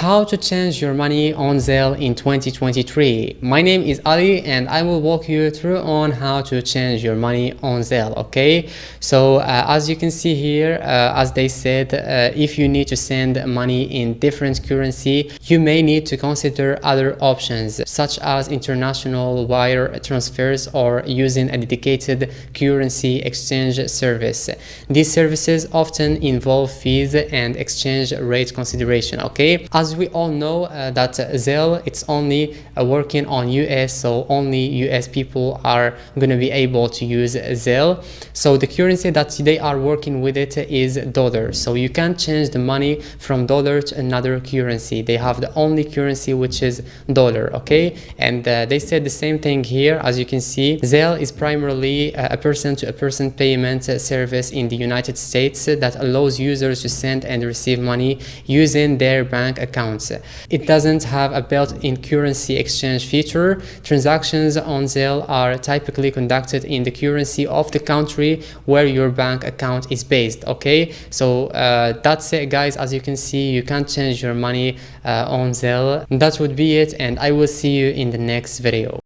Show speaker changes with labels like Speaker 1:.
Speaker 1: How to change your money on Zelle in 2023. My name is Ali and I will walk you through on how to change your money on Zelle. Okay, so as you can see here, as they said, if you need to send money in different currency, you may need to consider other options such as international wire transfers or using a dedicated currency exchange service. These services often involve fees and exchange rate consideration. Okay, as we all know that Zelle, it's only working on US, so only US people are going to be able to use Zelle. So the currency that they are working with it is dollar, so you can't change the money from dollar to another currency. They have the only currency which is dollar. Okay, and they said the same thing here. As you can see, Zelle is primarily a person-to-person payment service in the United States that allows users to send and receive money using their bank accounts. It doesn't have a built-in currency exchange feature. Transactions on Zelle are typically conducted in the currency of the country where your bank account is based. Okay, so that's it, guys. As you can see, you can't change your money on Zelle. That would be it, and I will see you in the next video.